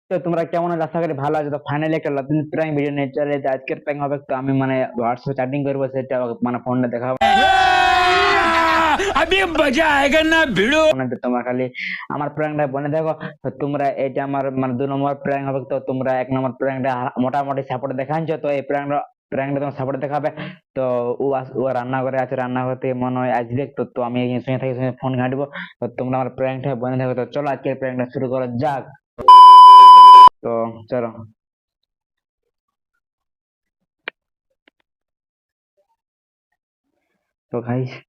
তো তোমরা কেমন আছো? আশা করি ভালো আছো। তো ফাইনালি একটা নতুন প্র্যাঙ্ক ভিডিও নিয়ে চলে এসেছি। আজকের প্র্যাঙ্ক হবে, তো আমি মানে হোয়াটসঅ্যাপে চ্যাটিং করবো, সেটা মানে ফোনটা দেখাবো। अभी मजा आएगा ना भिड़ो। তো তোমরা খালি আমার প্র্যাঙ্কটা বনে দেখো। তো তোমরা এটা আমার মানে 2 নম্বর প্র্যাঙ্ক হবে। তো তোমরা 1 নম্বর প্র্যাঙ্কটা মোটামুটি সাপোর্ট দেখাচ্ছ, তো এই প্র্যাঙ্কটা তোমার সাপোর্ট দেখাবে। তো ও রান্নাঘরে আছে, রান্নাঘর থেকে মনে হয় আসবে। তো আমি এই শুনে থাকি, শুনে ফোন ঘাঁটবো। তো তোমরা আমার প্র্যাঙ্কটা বনে দেখো। তো চলো আজকের প্র্যাঙ্কটা শুরু করা যাক। তো চলো।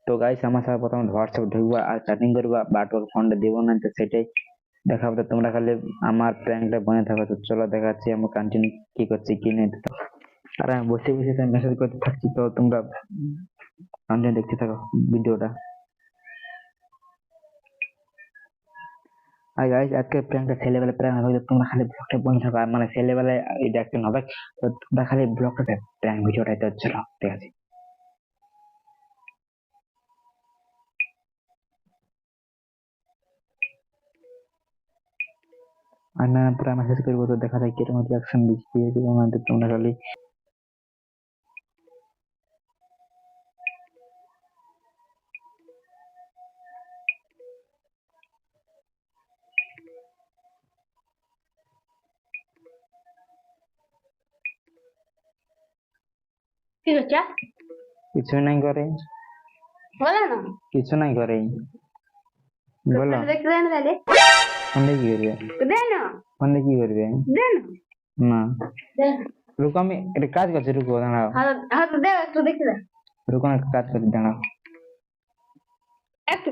তো গাইস আমার সাথে প্রথমে হোয়াটসঅ্যাপ ঢুকবা আর চ্যাটিং করবা, বাট ওকে ফোনটা দিব না, তো সেটাই দেখাবো। তো তোমরা খালি আমার প্র্যাঙ্কটা বনে থাকো। তো চলো দেখাচ্ছি আমি কন্টিনিউ কি করছি কি নেই। তো আর আমি বসে বসে মেসেজ করতে থাকছি, তো তোমরা কন্টিনিউ দেখতে থাকো ভিডিওটা। আর গাইস আজকে প্র্যাঙ্কটা ছেলেবেলা প্র্যাঙ্ক হবে। তো তোমরা খালি ব্লগটা বনে থাকো, আর মানে ছেলেবেলায় এটা একটা হবে। তো তোমরা খালি ব্লগটা প্র্যাঙ্ক ভিডিওটা, তো চলো ঠিক আছে। আর না পুরা মেসেজ করবো, তো দেখা যায় কিরকম রিয়াকশন দিচ্ছি। তোমরা খালি কি হচ্ছে? কিছু নাই করে, বলো না। কিছু নাই করে, বলো দেখতে দেন তাহলে। ফোনে কি করবে, দেন না। ফোনে কি করবে? দেন না দেন। রুকো, আমি একটা কাজ করছি, রুকো দাঁড়াও। হাত হাত দে, একটু দেখতে দে। রুকো না, কাজ করছি দাঁড়াও। একটু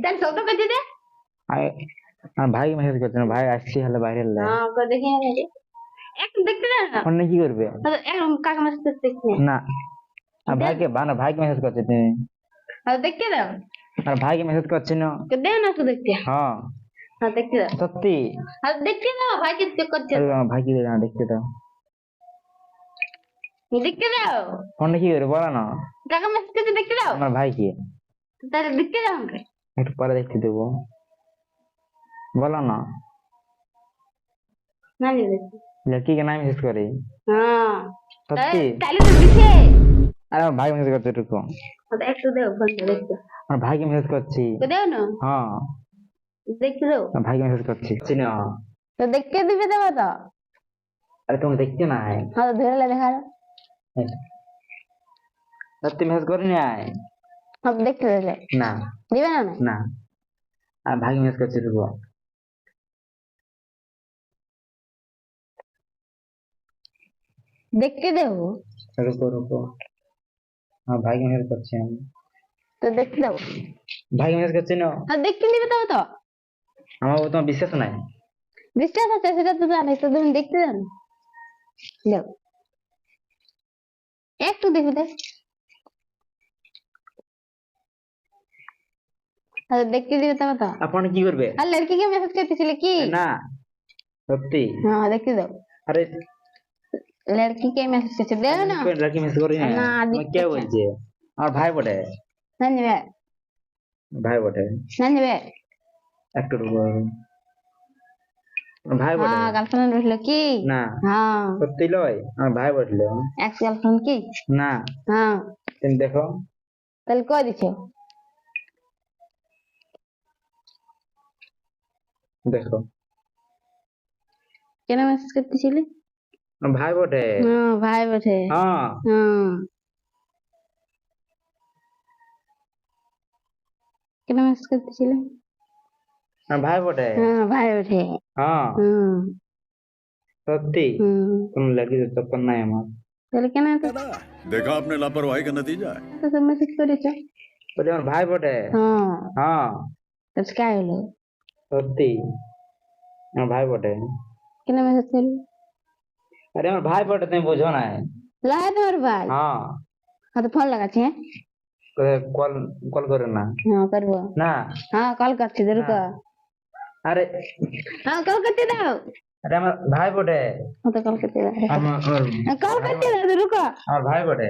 দেন, শব্দ করতে দে। আমার ভাই মেসেজ করছে না, ভাই আসছি হলে বাইরে লাই। হ্যাঁ, ওকে দেখে নিয়ে একটু দেখতে দেন না। ফোনে কি করবে? একদম কাকা মাছ দেখতে না আর ভাইকে ভাইকে মেসেজ করছে তুমি, হাত দেখতে দাও। আর ভাইকে মেসেজ করছি না। দেন না একটু দেখতে। হ্যাঁ হাত দেখতে দাও। সত্যি। হাত দেখতে দাও, ভাইকে চেক করছে। আমার ভাইকে না দেখতে দাও। দেখতে দাও। ফোনে কি করবে বলো না। কাকা মাছ দেখতে দাও। আমার ভাইকে তাহলে দেখতে দাও আমাকে। একটু পরে দেখতে দেবো, বলো না। না নিয়ে দেখতে। লড়কিকে না মেসেজ করে হ্যাঁ, সত্যি। তাহলে তো দিছে। আর আমার ভাই মেসেজ করছে, রুকো একটু দেও ফোনটা দেখতে। আমার ভাইকে মেসেজ করছি। দেও না। হ্যাঁ দেখতে দাও। আমার ভাইকে মেসেজ করছি চিনো। তো দেখতে দিবে দেবো তো। আরে তুমি দেখতে না, হ্যাঁ, তো ধরে দেখা দাও। সত্যি মেসেজ করিনি আয়। সব দেখতে দিলে না দিবে না না। না আর ভাইকে মেসেজ করছি, রুকো। দেখতে দেবো। রুকো রুকো, আমার ভাইকে মেসেজ করছি আমি। তো দেখতে দেবো। ভাইকে মেসেজ করছি না, আর দেখতে দিবে তবে তো। আমার উপর তোমার বিশ্বাস নাই। বিশ্বাস আছে সেটা তো জানি, তো তুমি দেখতে জানো। দেও একটু দেখে দে। আর দেখতে দিবে তবে তো। আপনি কি করবে? আর লড়কিকে মেসেজ করতেছিলে কি? না সত্যি। হ্যাঁ, দেখতে দাও। আরে লড়কিকে মেসেজ করছে, দেও না। লড়কি মেসেজ করি না, না, তুমি কে বলছে? আমার ভাই বটে, না নেবে। ভাই বটে। না নেবে। একটু রুকো, আমার ভাই বটে। হ্যাঁ, গার্লফ্রেন্ড উঠলো কি? না হ্যাঁ, সত্যি লয়, আমার ভাই বটলো। এক্স গার্লফ্রেন্ড কি? না হ্যাঁ, তুমি দেখো। তাহলে কই দিছো? দেখো কেন মেসেজ করতেছিলি? আমার ভাই বটে। হ্যাঁ, ভাই বটে। হ্যাঁ হ্যাঁ, কেন মেসেজ করতেছিলি? আমার ভাই বটে। হ্যাঁ, ভাই বটে। হ্যাঁ হুম সত্যি। হুম, কোন লড়কি তো চক্কর নাই আমার। তাহলে কেন এত देखा आपने लापरवाही का नतीजा है। মেসেজ করেছো? বলছে আমার ভাই বটে। হ্যাঁ, হ্যাঁ তাহলে কে হলো? সত্যি আমার ভাই বটে। কেন মেসেজ করলি? আরে আমার ভাই বটে, তুমি বুঝো না। লাগা তোমার ভাই। হ্যাঁ হ্যাঁ, তো ফোন লাগাচ্ছি। হ্যাঁ কল কল করে না। হ্যাঁ, করবো। না হ্যাঁ, কল করছি, রুকো। আরে হ্যাঁ, কল করতে দাও। আরে আমার ভাই বটে। হ্যাঁ, তো কল করতে দাও। কল করতে দাও, রুকো। আমার ভাই বটে।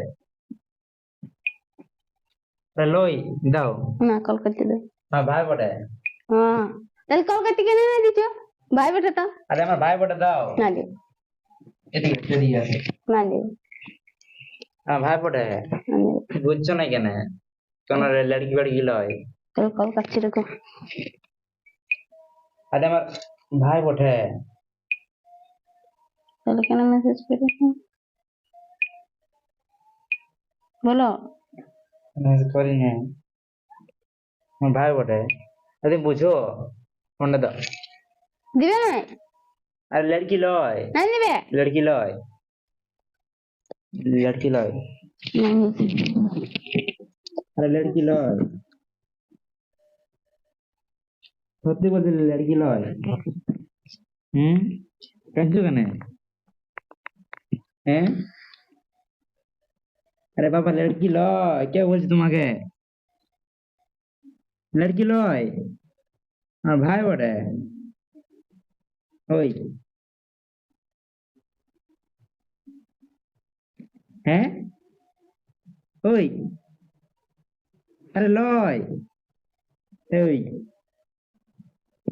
লই দাও, না, কল করতে দাও। আমার ভাই বটে। হ্যাঁ, তাহলে কল করতে কেন না দিছো? ভাই বেটা তো আরে আমার ভাই ফোটা দাও। না দিব এদিকে আছে। না দিব আমার ভাই ফোটা না দিব বুঝছো না কেন? তোমার লড়কি বড়কি লয়। তোর কল কাটছি রেখো আরে আমার ভাই ফোটে। তাহলে কেন মেসেজ করিস বলো করি না, আমার ভাই ফোটে। আরে বুঝো ফোনটা দাও। দিবে না আরে লড়কি লয়, না দিবে লড়কি লয়, লড়কি লয়। না আরে লড়কি লয়, সত্যি বলতে লড়কি লয়। কাঁদছো কেন? হ্যাঁ, আরে বাবা লড়কি লয়, কে বলছে তোমাকে? লড়কি লয়, আমার ভাই বটে। ওই হ্যাঁ, ওই আরে লয়, ওই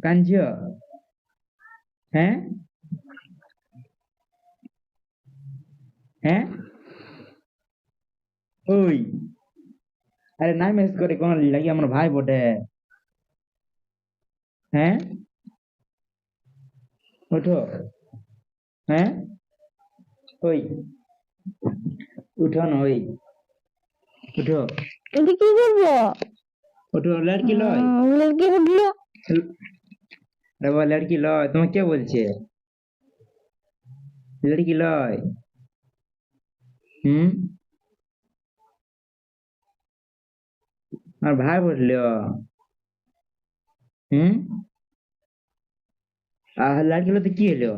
কাঁদছো? হ্যাঁ, হ্যাঁ, ওই আরে নাই মেসেজ করে কোন লাগি, আমার ভাই বটে। হ্যাঁ, ওঠো। হ্যাঁ, ওই উঠো না, ওই উঠো, এটা কি করবো উঠো। লড়কি লয়, লড়কি উঠলো আরে বাবা লড়কি লয়, তোমাকে কে বলছে? লড়কি লয়। হুম, আর ভাই বললো। হুম, আর লড়কি লতে কি হলো?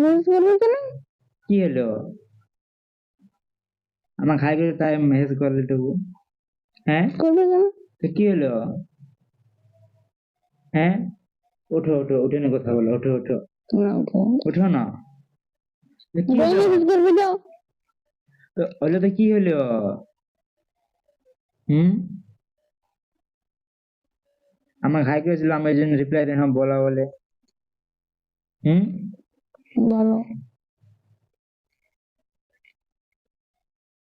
মেসেজ করবে কেন কি হলো? আমার খাই করে তাই মেসেজ করলে টুকু। হ্যাঁ, করবে কেন তো কি হলো? হ্যাঁ, ওঠো ওঠো, উঠে না কথা বলো, ওঠো ওঠো, না উঠো ওঠো না। তো কি ভাই হলো? মেসেজ করবে যাও তো হলো তো কি হলো? হুম, আমার খাই করেছিল, আমি এই জন্য রিপ্লাই দিলাম হ্যাঁ বলা বলে। হুম, ভালো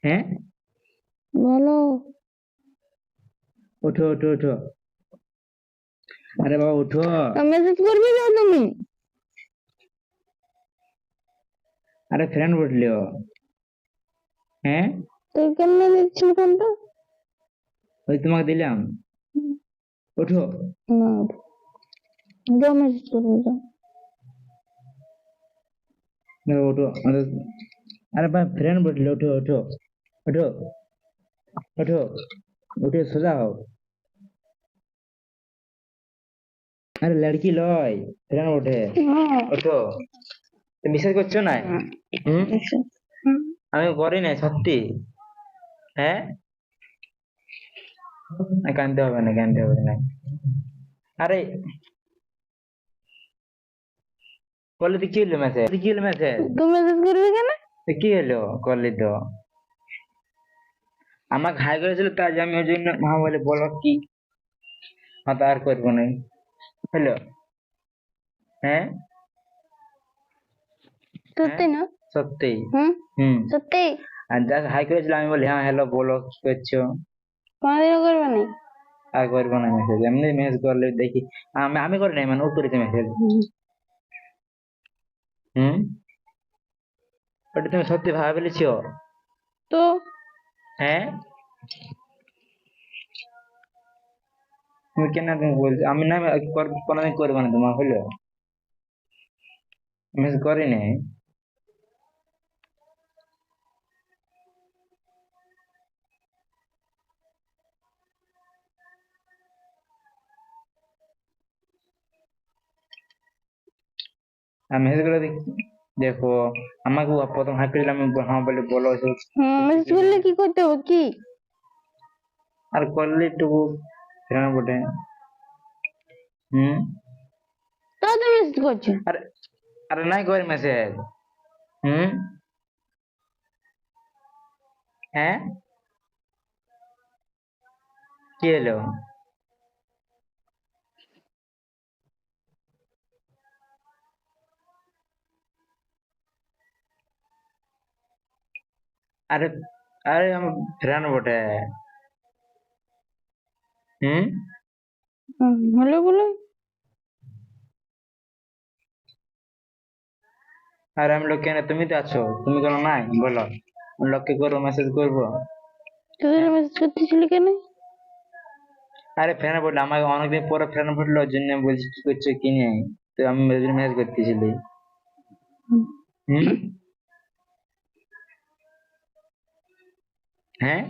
হ্যাঁ, ভালো ওঠো ওঠো ওঠো, আরে বাবা উঠো। মেসেজ করবে যাও তুমি আরে ফ্রেন্ড বললো। হ্যাঁ, তুই কেমনে দিচ্ছিল ফোনটা ওই তোমাকে দিলাম, ওঠো। না উঠো যাও মেসেজ করবে যাও দেখো, ওঠো আরে ভাই ফ্রেন্ড বললো, ওঠো ওঠো, ওঠো ওঠো, উঠে সোজা হও। আরে লড়কি লয়, ফ্রেন্ড ওঠে। ওঠো, তুমি বিশ্বাস করছো না? হুম, আমি করি নাই সত্যি। হ্যাঁ, না, কানতে হবে না, কানতে হবে না। আরে করলে তো কি হলো মেসেজ, কি হলো মেসেজ? তুমি মেসেজ করবে কেন কি হলো করলি তো? আমার ঘাই করেছিল তাই আমি ওই জন্য মা বলে বলো কি, তা আর করবো না। হলো, হ্যাঁ, সত্যি না সত্যি। হুম হুম, সত্যি আর যাকে হাই করেছিল আমি বলি হ্যাঁ হ্যালো বলো কি করছো। কোনোদিনও করবে না আর করবো না মেসেজ, এমনি মেসেজ করলে দেখি। আমি করি নাই, মানে ও করেছে মেসেজ। হুম, ওটা তুমি সত্যি ভাবে ফেলেছো? তো হ্যাঁ, তুমি কেন তুমি বলছো? আমি না কোনোদিন করবো না তোমার, হলো মেসেজ করি নাই। আমি মেসেজ করে দেখো, আমাকে ও প্রথম হাই করেছিল আমি হ্যাঁ বলে বলো এসব। মেসেজ করলে কি করতে হবে কি আর করলে একটু ফেরানো বটে। হুম, তাও তুমি মেসেজ করছো আরে আরে নাই করি মেসেজ। হুম, হ্যাঁ, কি হলো? আরে আরে আমার ফ্রেন্ড বটে। হুম। হলো বলে আর আমি লোক কেন, তুমি তো আছো, তুমি কেন নাই বলো? আমি লোককে করবো, মেসেজ করবো। তোদের মেসেজ করতেছিলি কেন? আরে ফ্রেন্ড বললো, আমাকে অনেকদিন পরে ফ্রেন্ড বললো, ওর জন্য বলছি কি করছো কি নেই। তো আমি মেসেজ করতেছিলি। হুম। হ্যাঁ,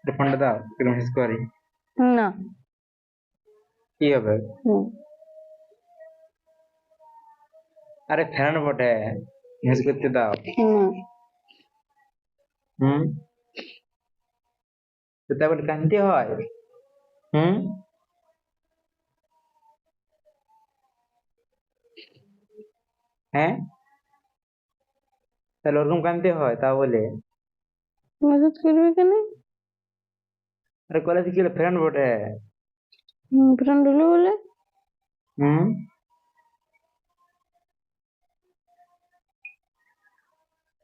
ফোনটা দাও, একটু মেসেজ করি। না। কি হবে? হুম। আরে ফ্রেন্ড বটে, মেসেজ করতে দাও। না। হুম। তো তারপরে কানতে হয়। হুম। হ্যাঁ, তাহলে ওরকম কানতে হয় তা বলে? মেসেজ করবে কেন? আরে কলেজে কি ফ্রেন্ড বটে। ফ্রেন্ড হলো বলে হুম।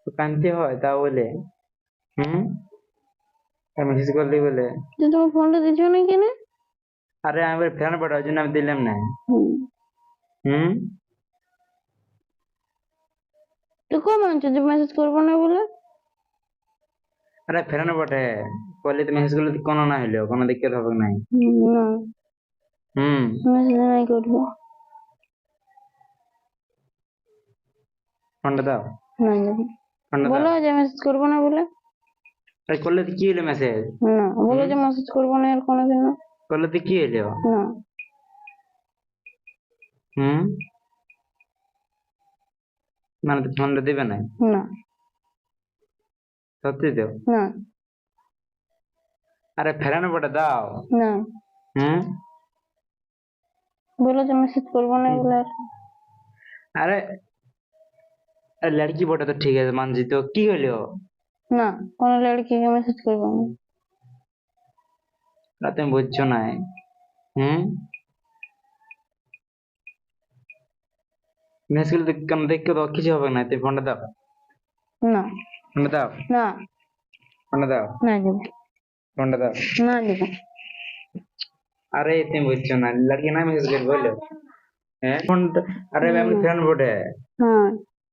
তো কানতে হয় তা বলে? হুম। আর মেসেজ করলি বলে? যে তোমার ফোনটা দিচ্ছ না কেন? আরে আমি ফ্রেন্ড বটে, ওই জন্য আমি দিলাম না। হুম। হুম। তো কম আনছো যে মেসেজ করবো না বলে? আরে ফ্রেন্ড বটে, করলে তো মেসেজ করলে তো কোনো না হইলেও কোনো দিক্কত হবে নাই। না, হুম। মেসেজ নাই করবো। ফোনটা দাও, না যাবে। ফোনটা দাও। বলো যে মেসেজ করবো না বলে। আরে করলে তো কি হলো মেসেজ? না, বলো যে মেসেজ করবো না আর কোনোদিনও। করলে তো কি হলো? না। হুম। মানে তো ফোনটা দিবে না? না। সত্যি তো? না। আরে ফেরানো বটে, দাও। না, হুম। বলো যে মেসেজ করবো না বলে আর। আরে আরে লড়কি বটে তো ঠিক আছে, মানছি, তো কি হলো? না, কোনো লড়কিকে মেসেজ করবো না। না তুমি বুঝছো না। হুম। মেসেজ করলে তো কেন দেখতে দাও, কিছু হবে না, তুমি ফোনটা দাও। না। ফোনটা দাও, না। ফোনটা দাও, না যাবে। ফোনটা দাও। না যাবে। আরে তুমি বুঝছো না, লড়কি না মেসেজ করবে বললো। হ্যাঁ ফোনটা। আরে আমি না। ফ্রেন্ড বটে। হ্যাঁ,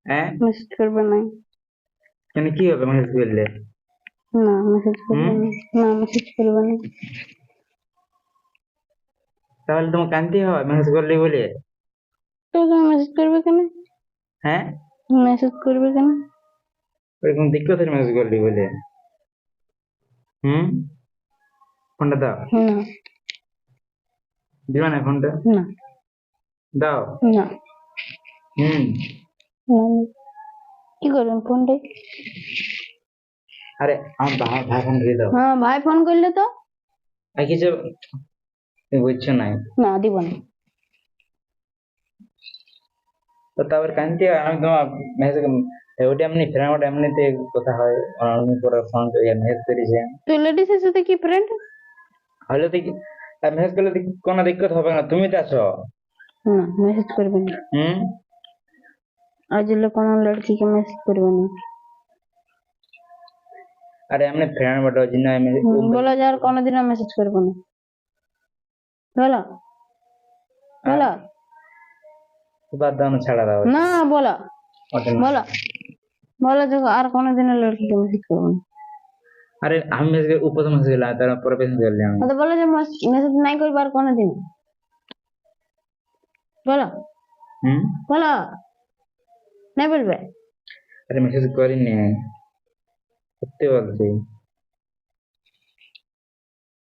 হ্যাঁ, মেসেজ করবে না। কেন কি হবে মেসেজ করলে? না, মেসেজ করবে হুম। না। না, মেসেজ করবে না। তাহলে তোমার কান্তি হয় মেসেজ করলে বলে? তো তুমি মেসেজ করবে কেন? হ্যাঁ, মেসেজ করবে কেন? ওরকম দিক্কত হচ্ছে মেসেজ করলি বলে? হুম। ফোনটা দাও। না। দিবা না ফোনটা? না। দাও। না। হুম। না। কি করবেন ফোনটাই? আরে আমার ভাই ফোন দিয়ে দাও। হ্যাঁ, ভাই ফোন করলে তো। আর কিছু তুমি বুঝছো না। না, দিব না। তো তারপর কান্তি হয়, আমি তোমার মেসেজ ওটা এমনি ফ্রেন্ড, ওটা এমনিতে কথা হয়, অনেক পরে ফোন করে মেসেজ করেছে। তো লেডিসের সাথে কি ফ্রেন্ড? হলে তো মেসেজ করলে তো কোনো দিক্কত হবে না, তুমি তো আছো। না, মেসেজ করবে না। হুম। আর যেগুলো কোনো লড়কিকে মেসেজ করবে না। আরে এমনি ফ্রেন্ড বটে, ওই জন্য আমি বলো যে আর কোনোদিনও মেসেজ করবো না। বলো। বলো। বাদ দাও না, ছাড়া দাও না, বলো। ওটা না। বলো। বলো যে আর কোনোদিনও লড়কিকে মেসেজ করবো না। আরে আমি মেসেজ উপর মেসেজ করলাম, তারপরে মেসেজ করলে আমি। তো বলো যে মেসেজ নাই করবো আর কোনোদিন। বলো। হুম। বলো। নাই বলবে? আরে মেসেজ করিনি, সত্যি বলছি।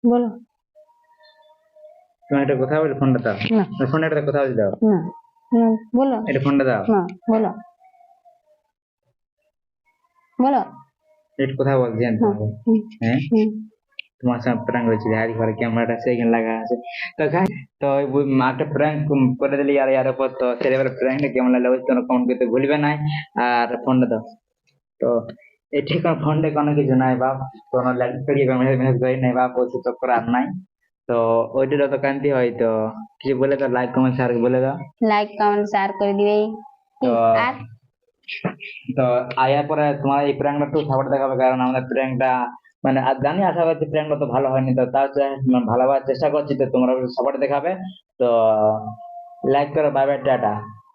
বলো। তুমি একটা কথা বলে ফোনটা দাও। না। ফোনটা একটা কথা বলে দাও। না। না, বলো। এটা ফোনটা দাও। না, বলো। বলো। একটু কথা বলছি আমি হ্যাঁ। তোমাকে। হুম। হ্যাঁ, হুম। তোমার সঙ্গে প্র্যাঙ্ক হয়েছিল, আর ঘরে ক্যামেরাটা সেখানে লাগা আছে। তো তো ওই একটা প্র্যাঙ্ক করে দিলি আর ইয়ার উপর, তো সেটা প্র্যাঙ্কটা কেমন লাগলো ওই তোমরা কমেন্ট করতে ভুলবে নাই। আর ফোনটা দাও। তো এটি কোনো ফোনটা কোনো কিছু নাই বাপ, কোনো ল্যাপটপ মেসেজ করি নাই বাপ, ওই তো করার নাই। তো ওইটারও তো কান্তি হয়, তো কিছু বলে দাও, লাইক কমেন্ট শেয়ার বলে দাও। লাইক কমেন্ট শেয়ার করে দিবে। তো আর তো আয়ার পরে তোমার এই প্র্যাঙ্কটা একটু সাপোর্ট দেখাবে, কারণ আমাদের প্র্যাঙ্কটা মানে জানি আশা করছি প্র্যাঙ্কটা তো ভালো হয়নি, তো তার ভালো হওয়ার চেষ্টা করছি, তো তোমরা সাপোর্ট দেখাবে। তো লাইক করো, বাই বাই, টাটা।